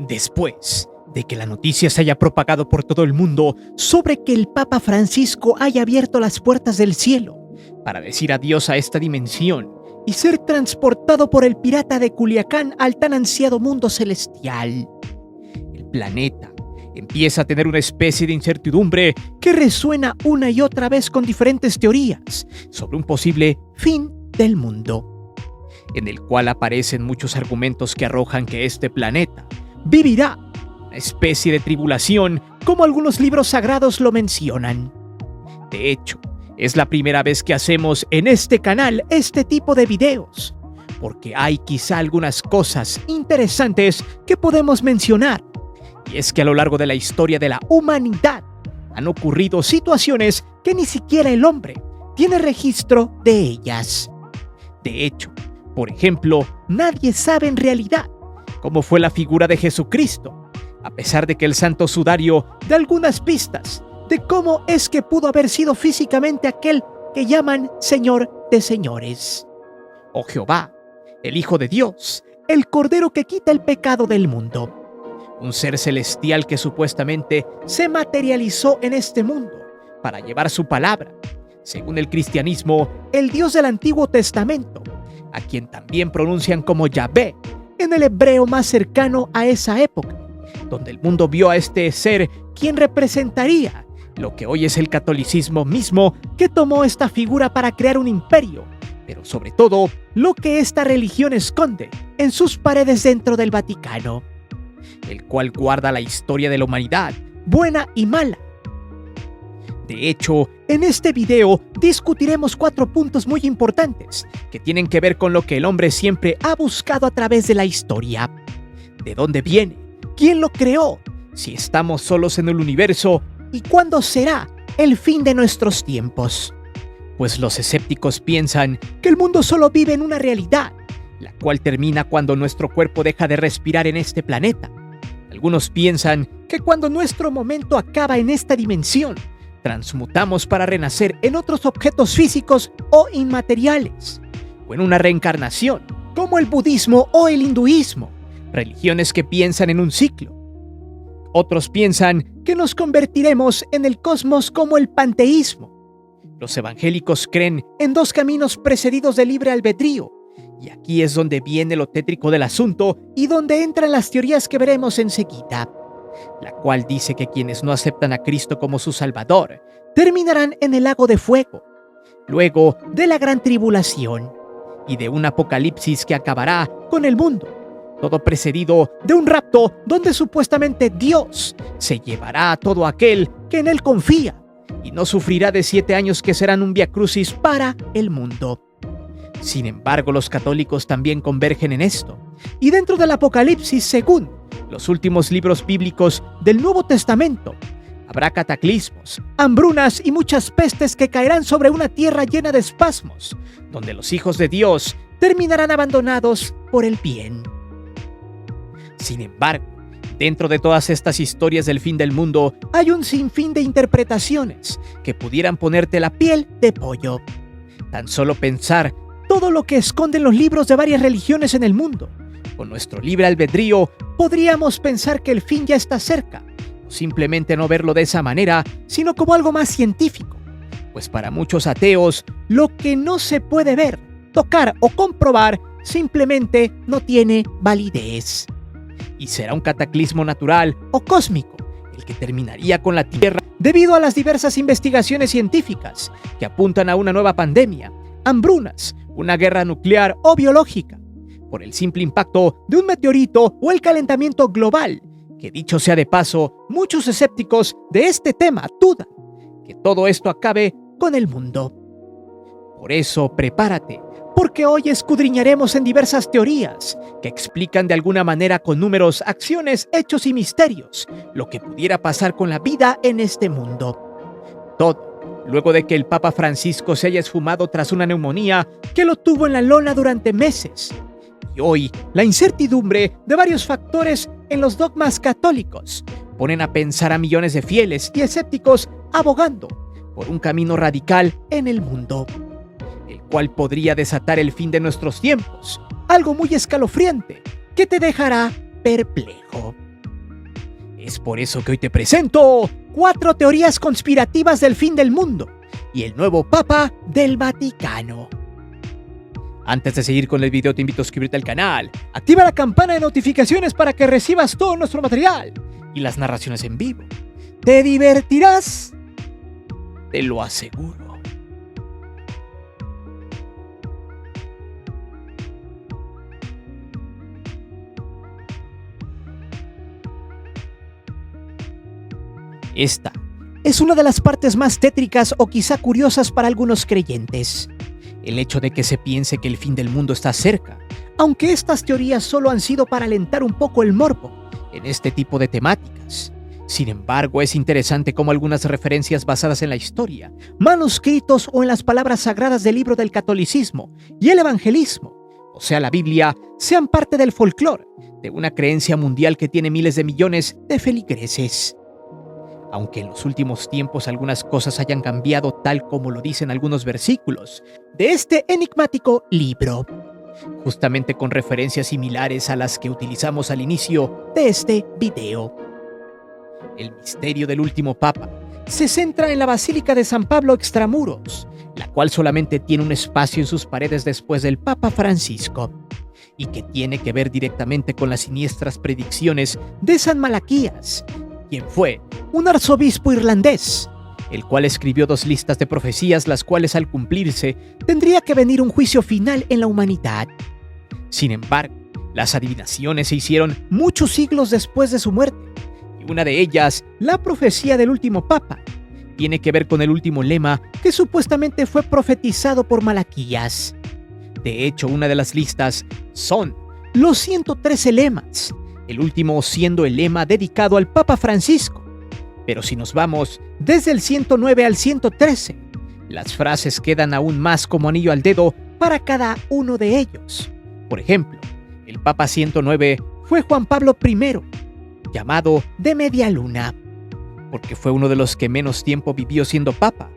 Después de que la noticia se haya propagado por todo el mundo sobre que el Papa Francisco haya abierto las puertas del cielo para decir adiós a esta dimensión y ser transportado por el pirata de Culiacán al tan ansiado mundo celestial, el planeta empieza a tener una especie de incertidumbre que resuena una y otra vez con diferentes teorías sobre un posible fin del mundo, en el cual aparecen muchos argumentos que arrojan que este planeta vivirá una especie de tribulación, como algunos libros sagrados lo mencionan. De hecho, es la primera vez que hacemos en este canal este tipo de videos, porque hay quizá algunas cosas interesantes que podemos mencionar. Y es que a lo largo de la historia de la humanidad han ocurrido situaciones que ni siquiera el hombre tiene registro de ellas. De hecho, por ejemplo, nadie sabe en realidad cómo fue la figura de Jesucristo, a pesar de que el Santo Sudario da algunas pistas de cómo es que pudo haber sido físicamente aquel que llaman Señor de Señores, o Jehová, el Hijo de Dios, el Cordero que quita el pecado del mundo, un ser celestial que supuestamente se materializó en este mundo para llevar su palabra, según el cristianismo, el Dios del Antiguo Testamento, a quien también pronuncian como Yahvé en el hebreo más cercano a esa época, donde el mundo vio a este ser quien representaría lo que hoy es el catolicismo mismo, que tomó esta figura para crear un imperio, pero sobre todo lo que esta religión esconde en sus paredes dentro del Vaticano, el cual guarda la historia de la humanidad, buena y mala. De hecho, en este video discutiremos 4 puntos muy importantes que tienen que ver con lo que el hombre siempre ha buscado a través de la historia. ¿De dónde viene? ¿Quién lo creó? ¿Si estamos solos en el universo? ¿Y cuándo será el fin de nuestros tiempos? Pues los escépticos piensan que el mundo solo vive en una realidad, la cual termina cuando nuestro cuerpo deja de respirar en este planeta. Algunos piensan que cuando nuestro momento acaba en esta dimensión, transmutamos para renacer en otros objetos físicos o inmateriales, o en una reencarnación, como el budismo o el hinduismo, religiones que piensan en un ciclo. Otros piensan que nos convertiremos en el cosmos como el panteísmo. Los evangélicos creen en 2 caminos precedidos de libre albedrío, y aquí es donde viene lo tétrico del asunto y donde entran las teorías que veremos enseguida, la cual dice que quienes no aceptan a Cristo como su Salvador terminarán en el lago de fuego, luego de la gran tribulación y de un apocalipsis que acabará con el mundo, todo precedido de un rapto donde supuestamente Dios se llevará a todo aquel que en él confía y no sufrirá de 7 años que serán un viacrucis para el mundo. Sin embargo, los católicos también convergen en esto, y dentro del apocalipsis, según los últimos libros bíblicos del Nuevo Testamento, habrá cataclismos, hambrunas y muchas pestes que caerán sobre una tierra llena de espasmos, donde los hijos de Dios terminarán abandonados por el bien. Sin embargo, dentro de todas estas historias del fin del mundo, hay un sinfín de interpretaciones que pudieran ponerte la piel de pollo. Tan solo pensar todo lo que esconden los libros de varias religiones en el mundo. Con nuestro libre albedrío, podríamos pensar que el fin ya está cerca, o simplemente no verlo de esa manera, sino como algo más científico. Pues para muchos ateos, lo que no se puede ver, tocar o comprobar simplemente no tiene validez. Y será un cataclismo natural o cósmico el que terminaría con la Tierra debido a las diversas investigaciones científicas que apuntan a una nueva pandemia, hambrunas, una guerra nuclear o biológica, por el simple impacto de un meteorito o el calentamiento global, que dicho sea de paso, muchos escépticos de este tema dudan que todo esto acabe con el mundo. Por eso, prepárate, porque hoy escudriñaremos en diversas teorías que explican de alguna manera con números, acciones, hechos y misterios lo que pudiera pasar con la vida en este mundo. Todo luego de que el Papa Francisco se haya esfumado tras una neumonía que lo tuvo en la lona durante meses. Y hoy, la incertidumbre de varios factores en los dogmas católicos ponen a pensar a millones de fieles y escépticos abogando por un camino radical en el mundo, el cual podría desatar el fin de nuestros tiempos, algo muy escalofriante que te dejará perplejo. Es por eso que hoy te presento 4 teorías conspirativas del fin del mundo y el nuevo Papa del Vaticano. Antes de seguir con el video, te invito a suscribirte al canal, activa la campana de notificaciones para que recibas todo nuestro material y las narraciones en vivo. Te divertirás, te lo aseguro. Esta es una de las partes más tétricas o quizá curiosas para algunos creyentes. El hecho de que se piense que el fin del mundo está cerca, aunque estas teorías solo han sido para alentar un poco el morbo en este tipo de temáticas. Sin embargo, es interesante cómo algunas referencias basadas en la historia, manuscritos o en las palabras sagradas del libro del catolicismo y el evangelismo, o sea la Biblia, sean parte del folclore de una creencia mundial que tiene miles de millones de feligreses. Aunque en los últimos tiempos algunas cosas hayan cambiado tal como lo dicen algunos versículos de este enigmático libro, justamente con referencias similares a las que utilizamos al inicio de este video. El misterio del último Papa se centra en la Basílica de San Pablo Extramuros, la cual solamente tiene un espacio en sus paredes después del Papa Francisco, y que tiene que ver directamente con las siniestras predicciones de San Malaquías, quien fue un arzobispo irlandés, el cual escribió 2 listas de profecías, las cuales al cumplirse tendría que venir un juicio final en la humanidad. Sin embargo, las adivinaciones se hicieron muchos siglos después de su muerte, y una de ellas, la profecía del último Papa, tiene que ver con el último lema que supuestamente fue profetizado por Malaquías. De hecho, una de las listas son los 113 lemas, el último siendo el lema dedicado al Papa Francisco. Pero si nos vamos desde el 109 al 113, las frases quedan aún más como anillo al dedo para cada uno de ellos. Por ejemplo, el Papa 109 fue Juan Pablo I, llamado de media luna, porque fue uno de los que menos tiempo vivió siendo Papa,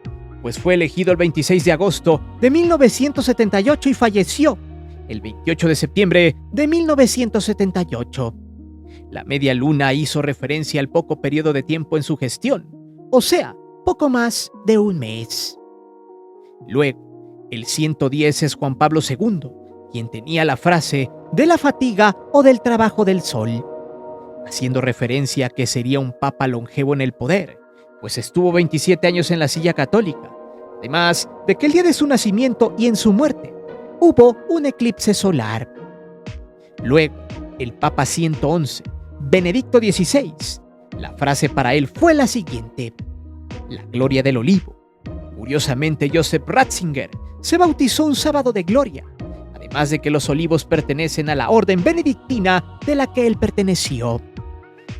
pues fue elegido el 26 de agosto de 1978 y falleció el 28 de septiembre de 1978. La media luna hizo referencia al poco periodo de tiempo en su gestión, o sea, poco más de un mes. Luego, el 110 es Juan Pablo II, quien tenía la frase de la fatiga o del trabajo del sol, haciendo referencia a que sería un papa longevo en el poder, pues estuvo 27 años en la silla católica, además de que el día de su nacimiento y en su muerte hubo un eclipse solar. Luego, el Papa 111, Benedicto XVI, la frase para él fue la siguiente: la gloria del olivo. Curiosamente, Joseph Ratzinger se bautizó un sábado de gloria, además de que los olivos pertenecen a la orden benedictina de la que él perteneció.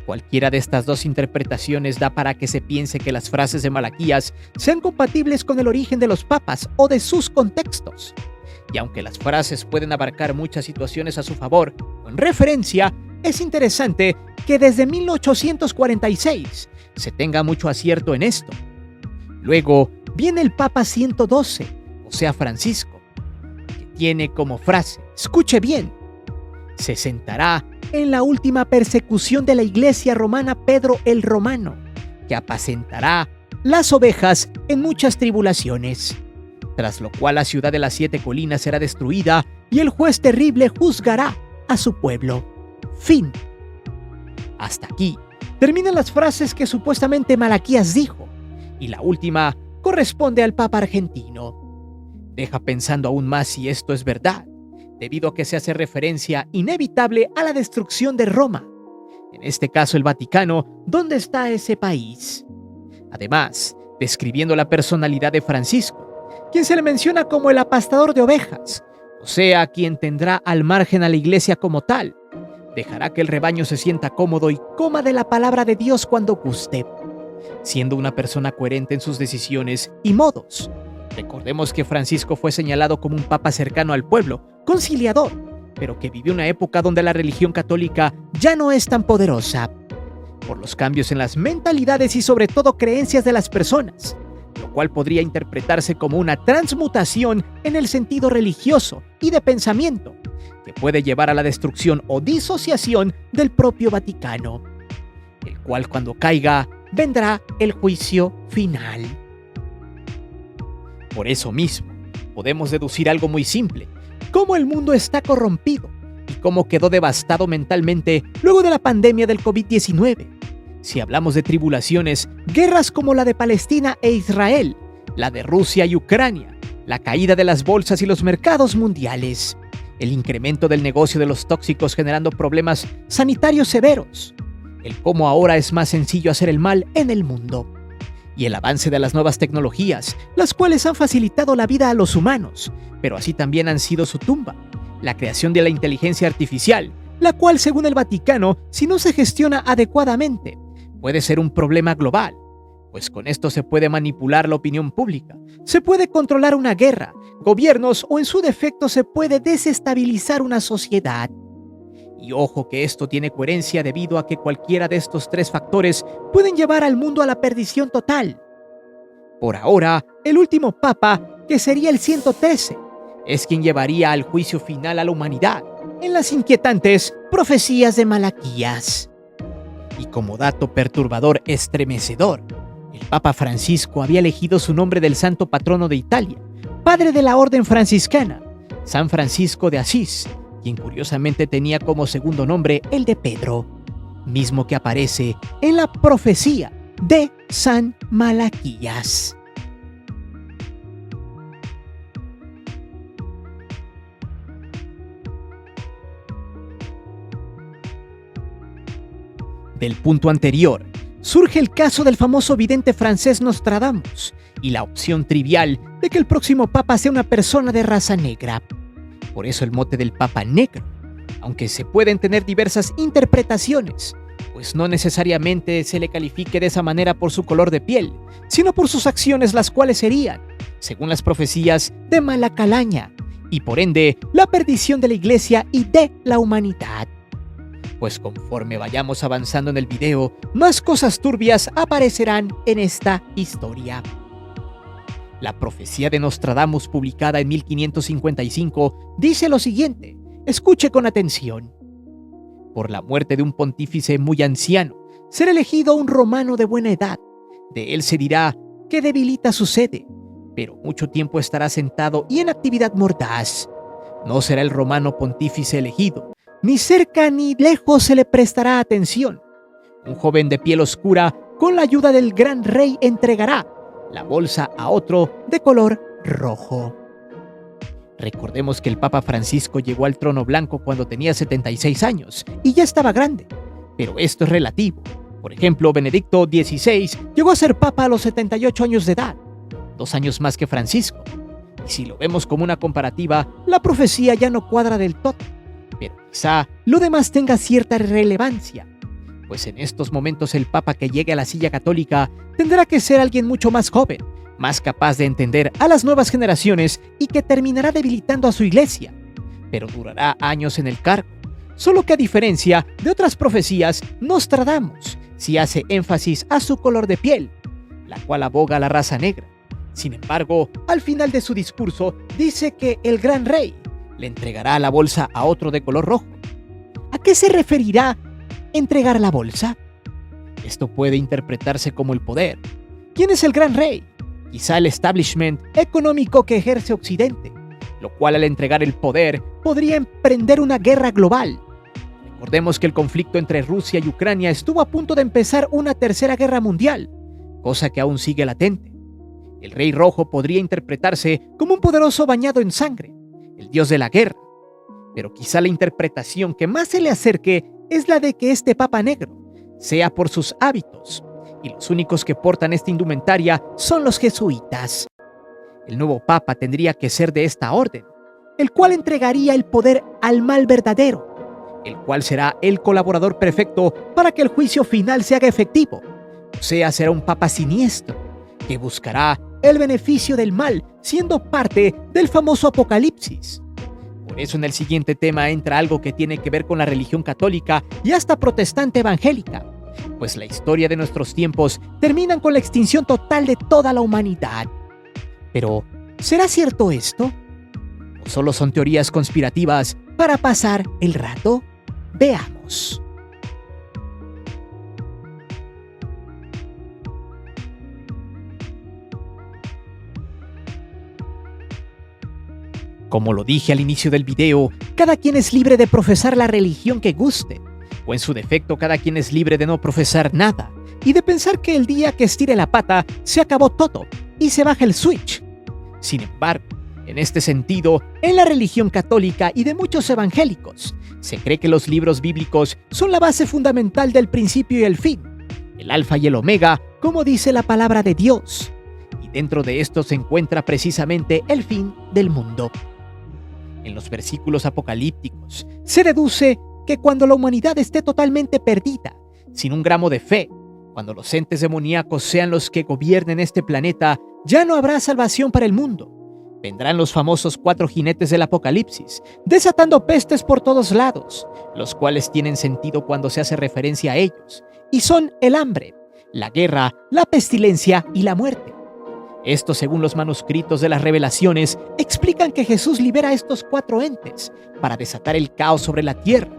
Cualquiera de estas 2 interpretaciones da para que se piense que las frases de Malaquías sean compatibles con el origen de los papas o de sus contextos. Y aunque las frases pueden abarcar muchas situaciones a su favor o en referencia, es interesante que desde 1846 se tenga mucho acierto en esto. Luego viene el Papa 112, o sea Francisco, que tiene como frase, escuche bien, se sentará en la última persecución de la Iglesia romana Pedro el Romano, que apacentará las ovejas en muchas tribulaciones, tras lo cual la ciudad de las 7 colinas será destruida y el juez terrible juzgará a su pueblo. Fin. Hasta aquí terminan las frases que supuestamente Malaquías dijo, y la última corresponde al Papa argentino. Deja pensando aún más si esto es verdad, debido a que se hace referencia inevitable a la destrucción de Roma, en este caso el Vaticano, donde está ese país. Además, describiendo la personalidad de Francisco, quien se le menciona como el apastador de ovejas, o sea, quien tendrá al margen a la iglesia como tal, dejará que el rebaño se sienta cómodo y coma de la palabra de Dios cuando guste, siendo una persona coherente en sus decisiones y modos. Recordemos que Francisco fue señalado como un papa cercano al pueblo, conciliador, pero que vivió una época donde la religión católica ya no es tan poderosa, por los cambios en las mentalidades y sobre todo creencias de las personas, lo cual podría interpretarse como una transmutación en el sentido religioso y de pensamiento, que puede llevar a la destrucción o disociación del propio Vaticano. el cual cuando caiga vendrá el juicio final. Por eso mismo, podemos deducir algo muy simple: cómo el mundo está corrompido y cómo quedó devastado mentalmente luego de la pandemia del COVID-19. Si hablamos de tribulaciones, guerras como la de Palestina e Israel, la de Rusia y Ucrania, la caída de las bolsas y los mercados mundiales, el incremento del negocio de los tóxicos generando problemas sanitarios severos, el cómo ahora es más sencillo hacer el mal en el mundo, y el avance de las nuevas tecnologías, las cuales han facilitado la vida a los humanos, pero así también han sido su tumba, la creación de la inteligencia artificial, la cual, según el Vaticano, si no se gestiona adecuadamente, puede ser un problema global, pues con esto se puede manipular la opinión pública, se puede controlar una guerra, gobiernos o en su defecto se puede desestabilizar una sociedad. Y ojo que esto tiene coherencia debido a que cualquiera de estos tres factores pueden llevar al mundo a la perdición total. Por ahora, el último papa, que sería el 113, es quien llevaría al juicio final a la humanidad, en las inquietantes profecías de Malaquías. Y como dato perturbador estremecedor, el Papa Francisco había elegido su nombre del santo patrono de Italia, padre de la orden franciscana, San Francisco de Asís, quien curiosamente tenía como segundo nombre el de Pedro, mismo que aparece en la profecía de San Malaquías. Del punto anterior, surge el caso del famoso vidente francés Nostradamus y la opción trivial de que el próximo papa sea una persona de raza negra. Por eso el mote del Papa Negro, aunque se pueden tener diversas interpretaciones, pues no necesariamente se le califique de esa manera por su color de piel, sino por sus acciones, las cuales serían, según las profecías, de mala calaña, y por ende, la perdición de la Iglesia y de la humanidad. Pues conforme vayamos avanzando en el video, más cosas turbias aparecerán en esta historia. La profecía de Nostradamus, publicada en 1555, dice lo siguiente, escuche con atención. Por la muerte de un pontífice muy anciano, será elegido un romano de buena edad. De él se dirá que debilita su sede, pero mucho tiempo estará sentado y en actividad mordaz. No será el romano pontífice elegido, ni cerca ni lejos se le prestará atención. Un joven de piel oscura, con la ayuda del gran rey, entregará la bolsa a otro de color rojo. Recordemos que el Papa Francisco llegó al trono blanco cuando tenía 76 años y ya estaba grande, pero esto es relativo. Por ejemplo, Benedicto XVI llegó a ser papa a los 78 años de edad, 2 años más que Francisco. Y si lo vemos como una comparativa, la profecía ya no cuadra del todo, pero quizá lo demás tenga cierta relevancia, pues en estos momentos el papa que llegue a la silla católica tendrá que ser alguien mucho más joven, más capaz de entender a las nuevas generaciones y que terminará debilitando a su iglesia, pero durará años en el cargo. Solo que a diferencia de otras profecías, Nostradamus sí hace énfasis a su color de piel, la cual aboga a la raza negra. Sin embargo, al final de su discurso dice que el gran rey le entregará la bolsa a otro de color rojo. ¿A qué se referirá entregar la bolsa? Esto puede interpretarse como el poder. ¿Quién es el gran rey? Quizá el establishment económico que ejerce Occidente, lo cual al entregar el poder podría emprender una guerra global. Recordemos que el conflicto entre Rusia y Ucrania estuvo a punto de empezar una tercera guerra mundial, cosa que aún sigue latente. El Rey Rojo podría interpretarse como un poderoso bañado en sangre, el dios de la guerra, pero quizá la interpretación que más se le acerque es la de que este Papa Negro sea por sus hábitos, y los únicos que portan esta indumentaria son los jesuitas. El nuevo Papa tendría que ser de esta orden, el cual entregaría el poder al mal verdadero, el cual será el colaborador perfecto para que el juicio final se haga efectivo. O sea, será un Papa siniestro, que buscará el beneficio del mal, siendo parte del famoso Apocalipsis. Por eso en el siguiente tema entra algo que tiene que ver con la religión católica y hasta protestante evangélica, pues la historia de nuestros tiempos terminan con la extinción total de toda la humanidad. Pero, ¿será cierto esto? ¿O solo son teorías conspirativas para pasar el rato? Veamos. Como lo dije al inicio del video, cada quien es libre de profesar la religión que guste, o en su defecto cada quien es libre de no profesar nada, y de pensar que el día que estire la pata se acabó todo y se baja el switch. Sin embargo, en este sentido, en la religión católica y de muchos evangélicos, se cree que los libros bíblicos son la base fundamental del principio y el fin, el alfa y el omega, como dice la palabra de Dios. Y dentro de esto se encuentra precisamente el fin del mundo. En los versículos apocalípticos se deduce que cuando la humanidad esté totalmente perdida, sin un gramo de fe, cuando los entes demoníacos sean los que gobiernen este planeta, ya no habrá salvación para el mundo. Vendrán los famosos 4 jinetes del Apocalipsis, desatando pestes por todos lados, los cuales tienen sentido cuando se hace referencia a ellos, y son el hambre, la guerra, la pestilencia y la muerte. Esto, según los manuscritos de las Revelaciones, explican que Jesús libera a estos 4 entes para desatar el caos sobre la tierra.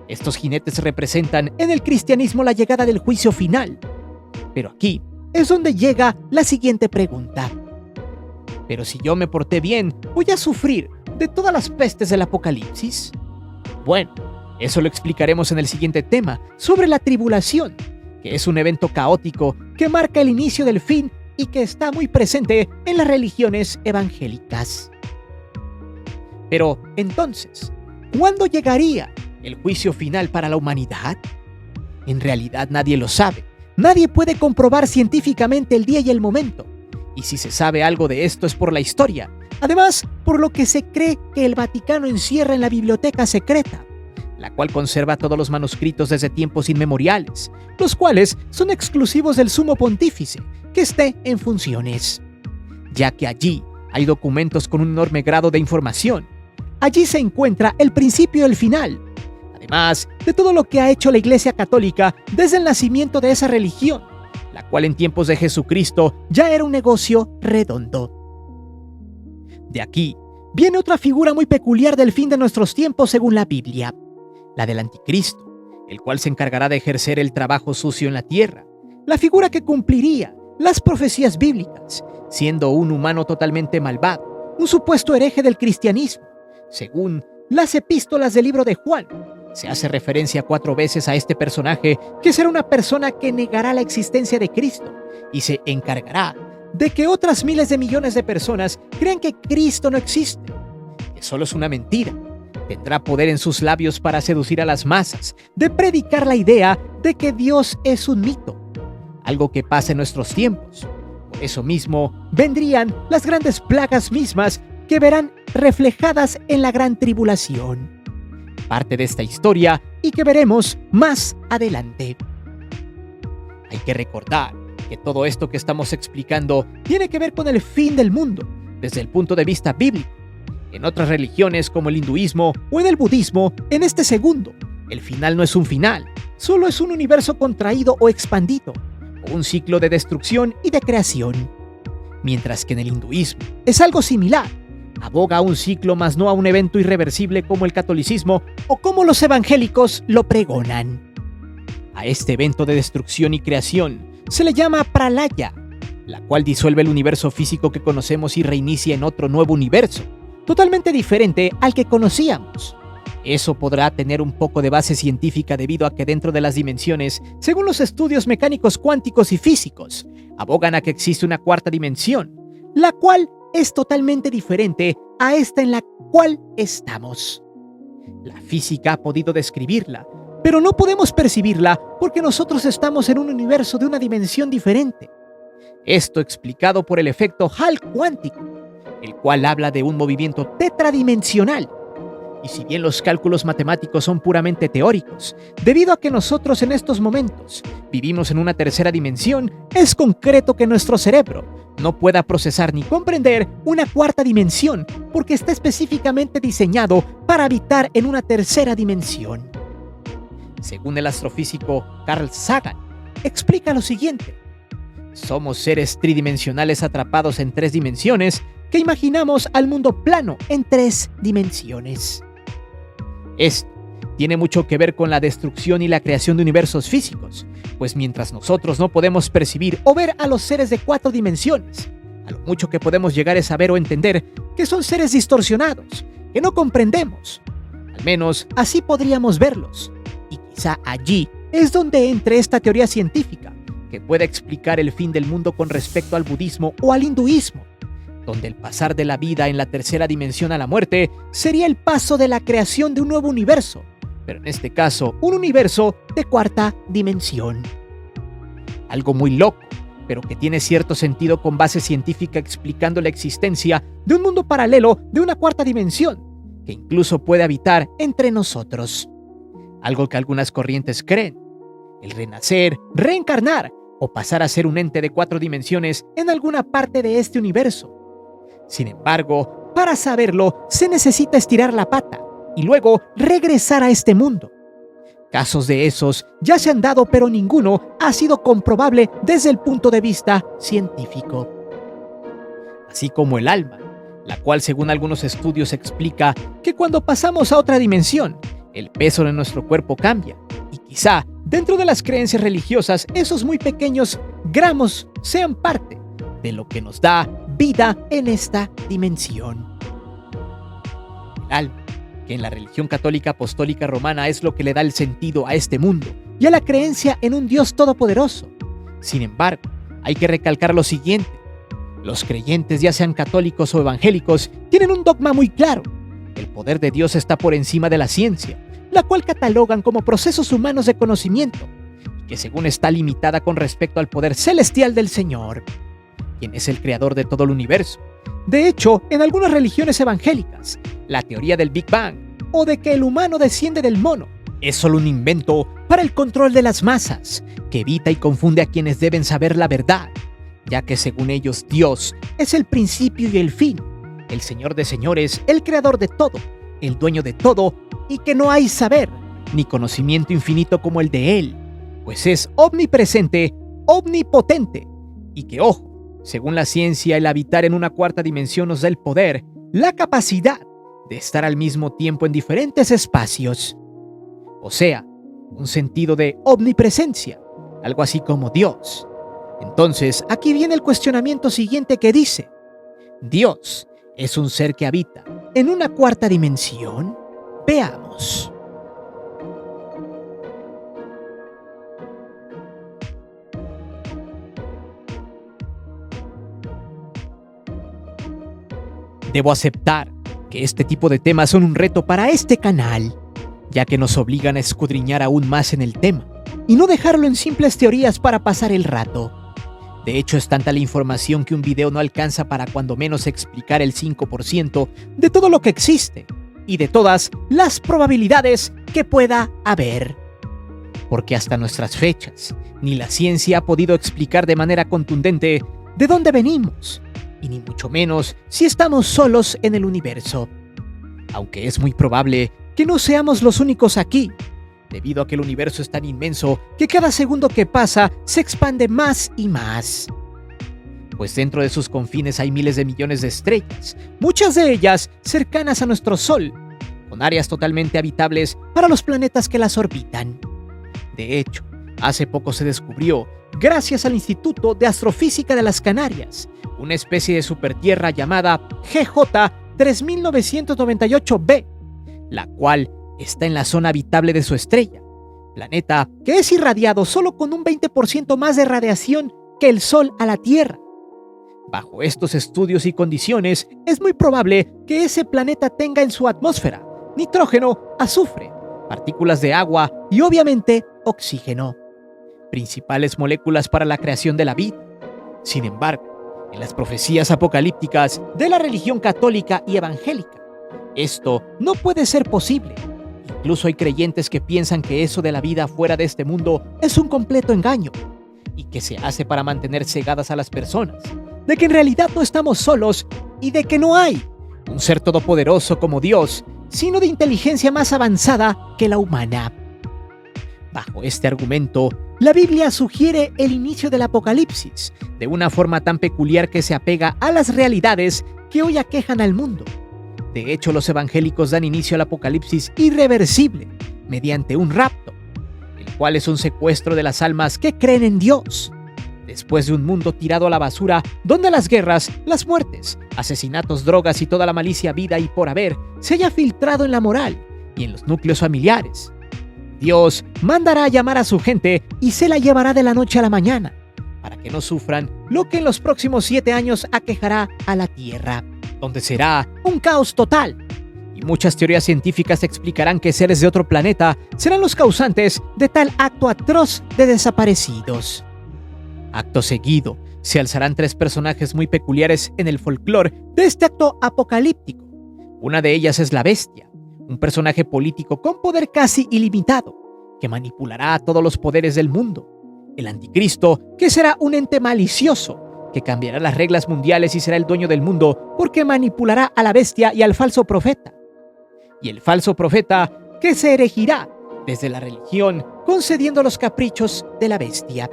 Estos jinetes representan en el cristianismo la llegada del juicio final. Pero aquí es donde llega la siguiente pregunta. Pero si yo me porté bien, ¿voy a sufrir de todas las pestes del Apocalipsis? Bueno, eso lo explicaremos en el siguiente tema, sobre la tribulación, que es un evento caótico que marca el inicio del fin y que está muy presente en las religiones evangélicas. Pero entonces, ¿cuándo llegaría el juicio final para la humanidad? En realidad nadie lo sabe. Nadie puede comprobar científicamente el día y el momento. Y si se sabe algo de esto es por la historia. Además, por lo que se cree que el Vaticano encierra en la biblioteca secreta, la cual conserva todos los manuscritos desde tiempos inmemoriales, los cuales son exclusivos del Sumo Pontífice, que esté en funciones. Ya que allí hay documentos con un enorme grado de información. Allí se encuentra el principio y el final, además de todo lo que ha hecho la Iglesia Católica desde el nacimiento de esa religión, la cual en tiempos de Jesucristo ya era un negocio redondo. De aquí viene otra figura muy peculiar del fin de nuestros tiempos según la Biblia, la del Anticristo, el cual se encargará de ejercer el trabajo sucio en la tierra, la figura que cumpliría las profecías bíblicas, siendo un humano totalmente malvado, un supuesto hereje del cristianismo. Según las epístolas del libro de Juan, se hace referencia 4 veces a este personaje que será una persona que negará la existencia de Cristo y se encargará de que otras miles de millones de personas crean que Cristo no existe, que solo es una mentira. Tendrá poder en sus labios para seducir a las masas, de predicar la idea de que Dios es un mito, algo que pasa en nuestros tiempos. Por eso mismo vendrían las grandes plagas mismas que verán reflejadas en la gran tribulación. Parte de esta historia y que veremos más adelante. Hay que recordar que todo esto que estamos explicando tiene que ver con el fin del mundo desde el punto de vista bíblico. En otras religiones como el hinduismo o en el budismo, en este segundo, el final no es un final, solo es un universo contraído o expandido, o un ciclo de destrucción y de creación. Mientras que en el hinduismo es algo similar, aboga a un ciclo más no a un evento irreversible como el catolicismo o como los evangélicos lo pregonan. A este evento de destrucción y creación se le llama pralaya, la cual disuelve el universo físico que conocemos y reinicia en otro nuevo universo, totalmente diferente al que conocíamos. Eso podrá tener un poco de base científica debido a que dentro de las dimensiones, según los estudios mecánicos cuánticos y físicos, abogan a que existe una 4ª dimensión, la cual es totalmente diferente a esta en la cual estamos. La física ha podido describirla, pero no podemos percibirla porque nosotros estamos en un universo de una dimensión diferente. Esto explicado por el efecto Hall cuántico, el cual habla de un movimiento tetradimensional. Y si bien los cálculos matemáticos son puramente teóricos, debido a que nosotros en estos momentos vivimos en una 3ª dimensión, es concreto que nuestro cerebro no pueda procesar ni comprender una 4ª dimensión, porque está específicamente diseñado para habitar en una 3ª dimensión. Según el astrofísico Carl Sagan, explica lo siguiente: somos seres tridimensionales atrapados en 3 dimensiones que imaginamos al mundo plano en 3 dimensiones. Esto tiene mucho que ver con la destrucción y la creación de universos físicos, pues mientras nosotros no podemos percibir o ver a los seres de 4 dimensiones, a lo mucho que podemos llegar es saber o entender que son seres distorsionados, que no comprendemos. Al menos así podríamos verlos. Y quizá allí es donde entre esta teoría científica, que pueda explicar el fin del mundo con respecto al budismo o al hinduismo, donde el pasar de la vida en la tercera dimensión a la muerte sería el paso de la creación de un nuevo universo, pero en este caso un universo de cuarta dimensión. Algo muy loco, pero que tiene cierto sentido con base científica explicando la existencia de un mundo paralelo de una cuarta dimensión, que incluso puede habitar entre nosotros. Algo que algunas corrientes creen: el renacer, reencarnar o pasar a ser un ente de 4 dimensiones en alguna parte de este universo. Sin embargo, para saberlo se necesita estirar la pata y luego regresar a este mundo. Casos de esos ya se han dado, pero ninguno ha sido comprobable desde el punto de vista científico. Así como el alma, la cual según algunos estudios explica que cuando pasamos a otra dimensión, el peso de nuestro cuerpo cambia y quizá dentro de las creencias religiosas esos muy pequeños gramos sean parte de lo que nos da vida en esta dimensión. El alma, que en la religión católica apostólica romana es lo que le da el sentido a este mundo y a la creencia en un Dios todopoderoso. Sin embargo, hay que recalcar lo siguiente: los creyentes, ya sean católicos o evangélicos, tienen un dogma muy claro: el poder de Dios está por encima de la ciencia, la cual catalogan como procesos humanos de conocimiento, y que según está limitada con respecto al poder celestial del Señor, quien es el creador de todo el universo. De hecho, en algunas religiones evangélicas, la teoría del Big Bang o de que el humano desciende del mono es solo un invento para el control de las masas, que evita y confunde a quienes deben saber la verdad, ya que según ellos Dios es el principio y el fin, el Señor de señores, el creador de todo, el dueño de todo, y que no hay saber ni conocimiento infinito como el de Él, pues es omnipresente, omnipotente, y que, ojo, según la ciencia, el habitar en una cuarta dimensión nos da el poder, la capacidad de estar al mismo tiempo en diferentes espacios. O sea, un sentido de omnipresencia, algo así como Dios. Entonces, aquí viene el cuestionamiento siguiente que dice: ¿Dios es un ser que habita en una cuarta dimensión? Veamos. Debo aceptar que este tipo de temas son un reto para este canal, ya que nos obligan a escudriñar aún más en el tema y no dejarlo en simples teorías para pasar el rato. De hecho, es tanta la información que un video no alcanza para cuando menos explicar el 5% de todo lo que existe y de todas las probabilidades que pueda haber. Porque hasta nuestras fechas, ni la ciencia ha podido explicar de manera contundente de dónde venimos, y ni mucho menos si estamos solos en el universo. Aunque es muy probable que no seamos los únicos aquí, debido a que el universo es tan inmenso que cada segundo que pasa se expande más y más. Pues dentro de sus confines hay miles de millones de estrellas, muchas de ellas cercanas a nuestro Sol, con áreas totalmente habitables para los planetas que las orbitan. De hecho, hace poco se descubrió, gracias al Instituto de Astrofísica de las Canarias, una especie de supertierra llamada GJ 3998b, la cual está en la zona habitable de su estrella, planeta que es irradiado solo con un 20% más de radiación que el Sol a la Tierra. Bajo estos estudios y condiciones, es muy probable que ese planeta tenga en su atmósfera nitrógeno, azufre, partículas de agua y obviamente oxígeno, principales moléculas para la creación de la vida. Sin embargo, en las profecías apocalípticas de la religión católica y evangélica, esto no puede ser posible. Incluso hay creyentes que piensan que eso de la vida fuera de este mundo es un completo engaño y que se hace para mantener cegadas a las personas, de que en realidad no estamos solos y de que no hay un ser todopoderoso como Dios, sino de inteligencia más avanzada que la humana. Bajo este argumento, la Biblia sugiere el inicio del Apocalipsis de una forma tan peculiar que se apega a las realidades que hoy aquejan al mundo. De hecho, los evangélicos dan inicio al Apocalipsis irreversible mediante un rapto, el cual es un secuestro de las almas que creen en Dios. Después de un mundo tirado a la basura, donde las guerras, las muertes, asesinatos, drogas y toda la malicia vida y por haber se haya filtrado en la moral y en los núcleos familiares, Dios mandará a llamar a su gente y se la llevará de la noche a la mañana, para que no sufran lo que en los próximos 7 años aquejará a la Tierra, donde será un caos total. Y muchas teorías científicas explicarán que seres de otro planeta serán los causantes de tal acto atroz de desaparecidos. Acto seguido, se alzarán 3 personajes muy peculiares en el folclore de este acto apocalíptico. Una de ellas es la Bestia, un personaje político con poder casi ilimitado, que manipulará a todos los poderes del mundo. El Anticristo, que será un ente malicioso, que cambiará las reglas mundiales y será el dueño del mundo porque manipulará a la Bestia y al falso profeta. Y el falso profeta, que se erigirá desde la religión concediendo los caprichos de la Bestia.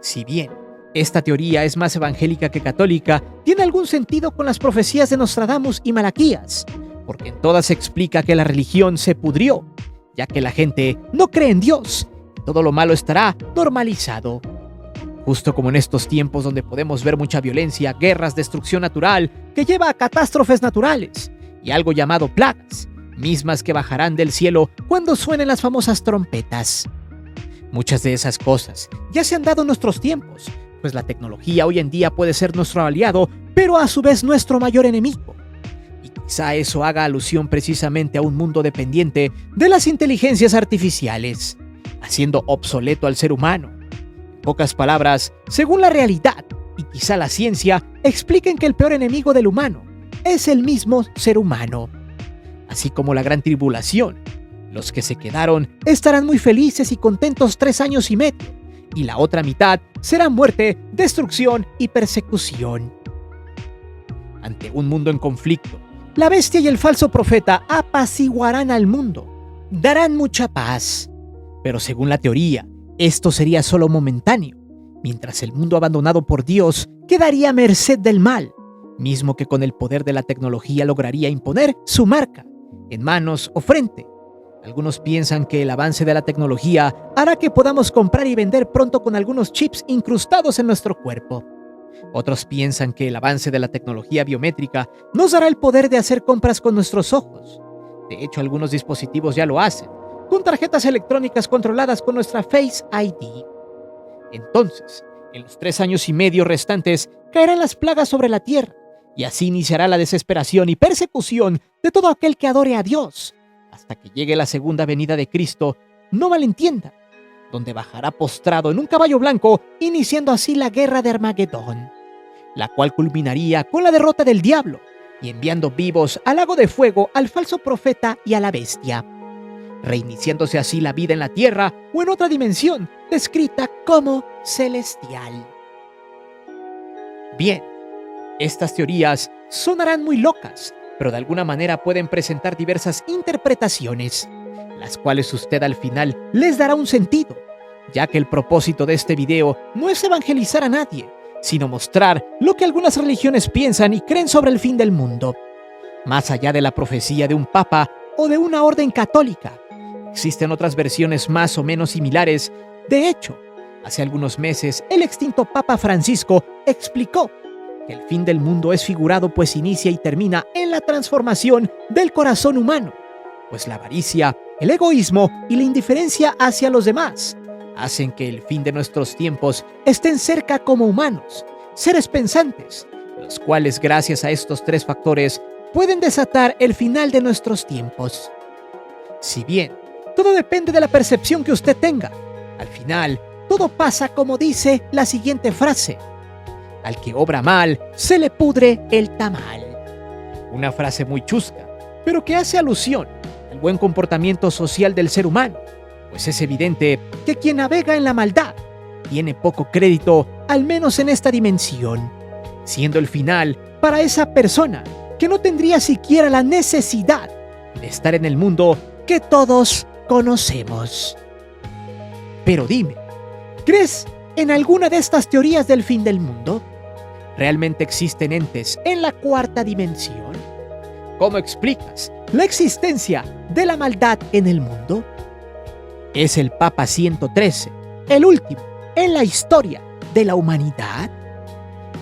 Si bien esta teoría es más evangélica que católica, tiene algún sentido con las profecías de Nostradamus y Malaquías, porque en todas se explica que la religión se pudrió, ya que la gente no cree en Dios, y todo lo malo estará normalizado. Justo como en estos tiempos donde podemos ver mucha violencia, guerras, destrucción natural, que lleva a catástrofes naturales, y algo llamado plagas, mismas que bajarán del cielo cuando suenen las famosas trompetas. Muchas de esas cosas ya se han dado en nuestros tiempos, pues la tecnología hoy en día puede ser nuestro aliado, pero a su vez nuestro mayor enemigo. Y quizá eso haga alusión precisamente a un mundo dependiente de las inteligencias artificiales, haciendo obsoleto al ser humano. En pocas palabras, según la realidad y quizá la ciencia, expliquen que el peor enemigo del humano es el mismo ser humano. Así como la gran tribulación. Los que se quedaron estarán muy felices y contentos 3 años y medio, y la otra mitad será muerte, destrucción y persecución. Ante un mundo en conflicto, la Bestia y el falso profeta apaciguarán al mundo, darán mucha paz. Pero según la teoría, esto sería solo momentáneo, mientras el mundo abandonado por Dios quedaría a merced del mal, mismo que con el poder de la tecnología lograría imponer su marca, en manos o frente. Algunos piensan que el avance de la tecnología hará que podamos comprar y vender pronto con algunos chips incrustados en nuestro cuerpo. Otros piensan que el avance de la tecnología biométrica nos dará el poder de hacer compras con nuestros ojos. De hecho, algunos dispositivos ya lo hacen, con tarjetas electrónicas controladas con nuestra Face ID. Entonces, en los 3 años y medio restantes, caerán las plagas sobre la tierra, y así iniciará la desesperación y persecución de todo aquel que adore a Dios, hasta que llegue la segunda venida de Cristo, no malentiendan, donde bajará postrado en un caballo blanco, iniciando así la guerra de Armagedón, la cual culminaría con la derrota del diablo y enviando vivos al lago de fuego al falso profeta y a la Bestia, reiniciándose así la vida en la tierra o en otra dimensión, descrita como celestial. Bien, estas teorías sonarán muy locas, pero de alguna manera pueden presentar diversas interpretaciones, las cuales usted al final les dará un sentido, ya que el propósito de este video no es evangelizar a nadie, sino mostrar lo que algunas religiones piensan y creen sobre el fin del mundo. Más allá de la profecía de un papa o de una orden católica, existen otras versiones más o menos similares. De hecho, hace algunos meses el extinto Papa Francisco explicó que el fin del mundo es figurado, pues inicia y termina en la transformación del corazón humano, pues la avaricia, el egoísmo y la indiferencia hacia los demás hacen que el fin de nuestros tiempos estén cerca como humanos, seres pensantes, los cuales gracias a estos 3 factores pueden desatar el final de nuestros tiempos. Si bien todo depende de la percepción que usted tenga, al final todo pasa como dice la siguiente frase: al que obra mal, se le pudre el tamal. Una frase muy chusca, pero que hace alusión al buen comportamiento social del ser humano, pues es evidente que quien navega en la maldad tiene poco crédito, al menos en esta dimensión, siendo el final para esa persona que no tendría siquiera la necesidad de estar en el mundo que todos conocemos. Pero dime, ¿crees en alguna de estas teorías del fin del mundo? ¿Realmente existen entes en la 4ª dimensión? ¿Cómo explicas la existencia de la maldad en el mundo? Es el Papa 113, el último en la historia de la humanidad?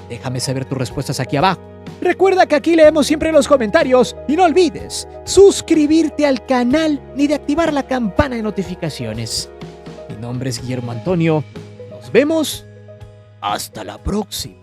Déjame saber tus respuestas aquí abajo. Recuerda que aquí leemos siempre los comentarios y no olvides suscribirte al canal ni de activar la campana de notificaciones. Mi nombre es Guillermo Antonio. Nos vemos. Hasta la próxima.